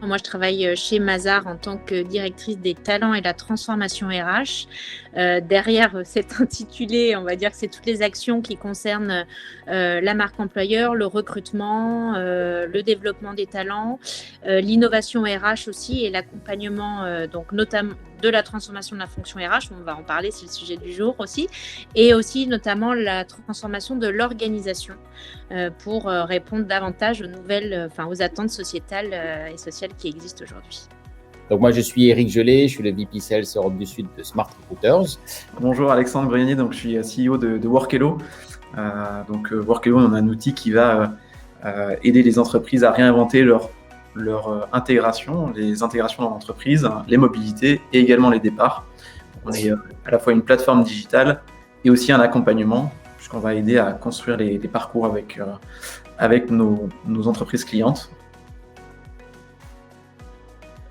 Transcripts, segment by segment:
Moi, je travaille chez Mazars en tant que directrice des talents et la transformation RH. Derrière cet intitulé, on va dire que c'est toutes les actions qui concernent la marque employeur, le recrutement, le développement des talents, l'innovation RH aussi et l'accompagnement, donc notamment de la transformation de la fonction RH. On va en parler, c'est le sujet du jour aussi. Et aussi notamment la transformation de l'organisation pour répondre davantage aux nouvelles, aux attentes sociétales et sociales qui existent aujourd'hui. Donc moi je suis Éric Gelé, je suis le VP Sales Europe du Sud de Smart Recruiters. Bonjour Alexandre Brionier, donc je suis CEO de Workello. Workello, on a un outil qui va aider les entreprises à réinventer leur intégration, les intégrations dans l'entreprise, les mobilités et également les départs. On est à la fois une plateforme digitale et aussi un accompagnement, puisqu'on va aider à construire des parcours avec nos entreprises clientes.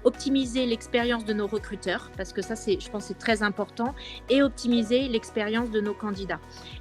Optimiser l'expérience de nos recruteurs, parce que ça, je pense, c'est très important, et optimiser l'expérience de nos candidats.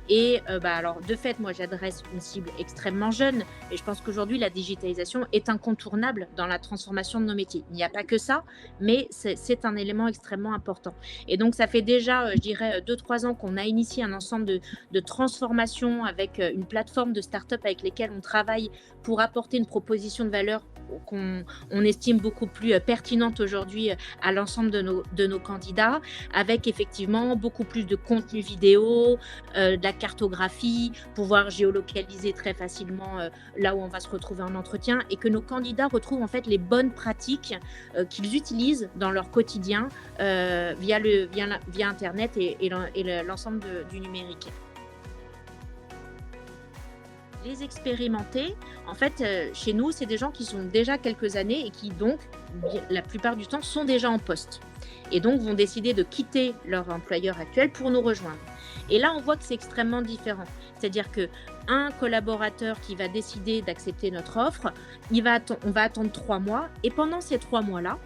Et alors, de fait, moi, j'adresse une cible extrêmement jeune, et je pense qu'aujourd'hui, la digitalisation est incontournable dans la transformation de nos métiers. Il n'y a pas que ça, mais c'est un élément extrêmement important. Et donc, ça fait déjà, je dirais, 2-3 ans qu'on a initié un ensemble de transformations avec une plateforme de start-up avec lesquelles on travaille pour apporter une proposition de valeur qu'on estime beaucoup plus pertinente aujourd'hui à l'ensemble de nos candidats, avec effectivement beaucoup plus de contenu vidéo, de la cartographie, pouvoir géolocaliser très facilement là où on va se retrouver en entretien, et que nos candidats retrouvent en fait les bonnes pratiques qu'ils utilisent dans leur quotidien via Internet et l'ensemble du numérique. Les expérimenter, en fait, chez nous, c'est des gens qui sont déjà quelques années et qui donc, la plupart du temps, sont déjà en poste. Et donc, vont décider de quitter leur employeur actuel pour nous rejoindre. Et là, on voit que c'est extrêmement différent. C'est-à-dire qu'un collaborateur qui va décider d'accepter notre offre, on va attendre 3 mois. Et pendant ces 3 mois-là,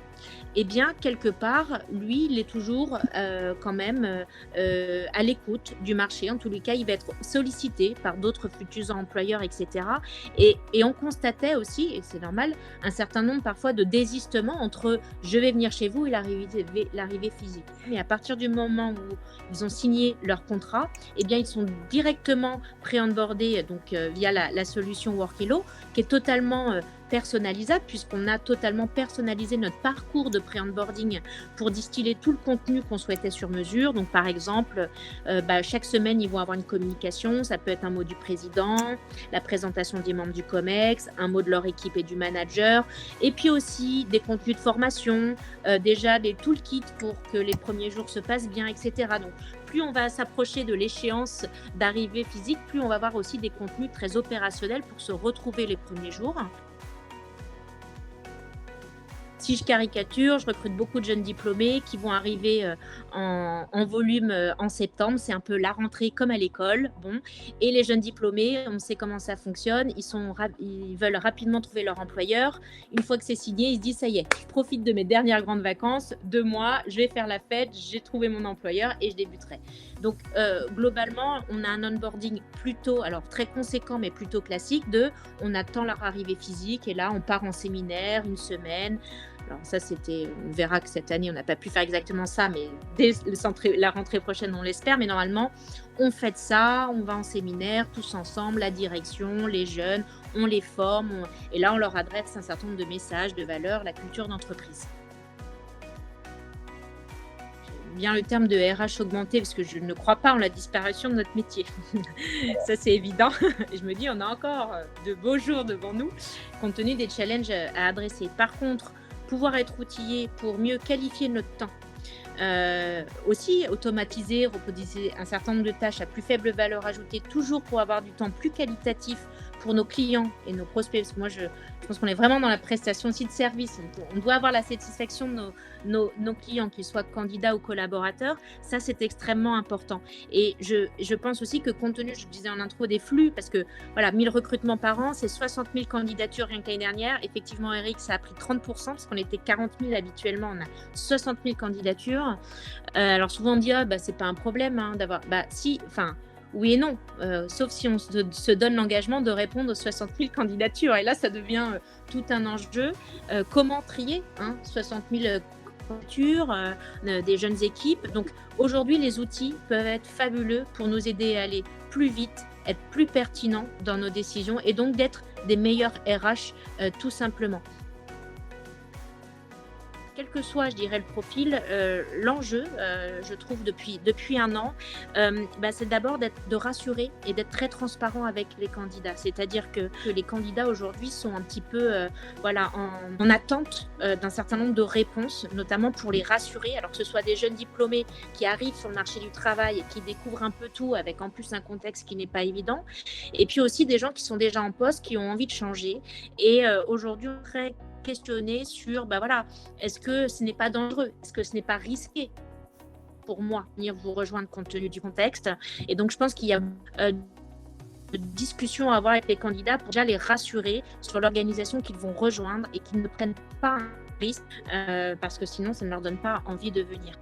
eh bien, quelque part, lui, il est toujours quand même à l'écoute du marché. En tous les cas, il va être sollicité par d'autres futurs employeurs, etc. Et on constatait aussi, et c'est normal, un certain nombre parfois de désistements entre « je vais venir chez vous » et l'arrivée physique. Mais à partir du moment où ils ont signé leur contrat, eh bien, ils sont directement pré-onboardés donc, via la solution Workello, qui est totalement personnalisable, puisqu'on a totalement personnalisé notre parcours de pré-onboarding pour distiller tout le contenu qu'on souhaitait sur mesure. Donc par exemple, chaque semaine ils vont avoir une communication, ça peut être un mot du président, la présentation des membres du COMEX, un mot de leur équipe et du manager, et puis aussi des contenus de formation, déjà des toolkits pour que les premiers jours se passent bien, etc. Donc plus on va s'approcher de l'échéance d'arrivée physique, plus on va avoir aussi des contenus très opérationnels pour se retrouver les premiers jours. Si je caricature, je recrute beaucoup de jeunes diplômés qui vont arriver en volume en septembre. C'est un peu la rentrée comme à l'école. Bon. Et les jeunes diplômés, on sait comment ça fonctionne. Ils veulent rapidement trouver leur employeur. Une fois que c'est signé, ils se disent « ça y est, je profite de mes dernières grandes vacances, 2 mois, je vais faire la fête, j'ai trouvé mon employeur et je débuterai ». Donc, globalement, on a un onboarding plutôt, alors très conséquent, mais plutôt classique on attend leur arrivée physique et là, on part en séminaire, 1 semaine. Alors ça, on verra que cette année, on n'a pas pu faire exactement ça, mais dès la rentrée prochaine, on l'espère. Mais normalement, on fait ça, on va en séminaire, tous ensemble, la direction, les jeunes, on les forme. Et là, on leur adresse un certain nombre de messages, de valeurs, la culture d'entreprise. Bien le terme de RH augmenté, parce que je ne crois pas en la disparition de notre métier. Ça, c'est évident. Je me dis, on a encore de beaux jours devant nous, compte tenu des challenges à adresser. Par contre, pouvoir être outillé pour mieux qualifier notre temps. Aussi, automatiser, robotiser un certain nombre de tâches à plus faible valeur ajoutée, toujours pour avoir du temps plus qualitatif pour nos clients et nos prospects. Parce que moi, je pense qu'on est vraiment dans la prestation aussi de service. On doit avoir la satisfaction de nos clients, qu'ils soient candidats ou collaborateurs. Ça, c'est extrêmement important. Et je pense aussi que compte tenu, je disais en intro, des flux, parce que voilà, 1000 recrutements par an, c'est 60 000 candidatures rien que l'année dernière. Effectivement, Eric, ça a pris 30%, parce qu'on était 40 000 habituellement. On a 60 000 candidatures. Alors souvent, on dit, c'est pas un problème d'avoir... oui et non, sauf si on se donne l'engagement de répondre aux 60 000 candidatures. Et là, ça devient tout un enjeu. Comment trier 60 000 candidatures, des jeunes équipes. Donc aujourd'hui, les outils peuvent être fabuleux pour nous aider à aller plus vite, être plus pertinents dans nos décisions et donc d'être des meilleurs RH tout simplement. Quel que soit, je dirais, le profil, l'enjeu, je trouve depuis un an, c'est d'abord de rassurer et d'être très transparent avec les candidats. C'est-à-dire que les candidats aujourd'hui sont un petit peu en attente d'un certain nombre de réponses, notamment pour les rassurer, alors que ce soit des jeunes diplômés qui arrivent sur le marché du travail et qui découvrent un peu tout avec en plus un contexte qui n'est pas évident, et puis aussi des gens qui sont déjà en poste, qui ont envie de changer. Et aujourd'hui, on est très questionner sur, est-ce que ce n'est pas dangereux? Est-ce que ce n'est pas risqué pour moi venir vous rejoindre compte tenu du contexte? Et donc, je pense qu'il y a de discussions à avoir avec les candidats pour déjà les rassurer sur l'organisation qu'ils vont rejoindre et qu'ils ne prennent pas un risque parce que sinon, ça ne leur donne pas envie de venir.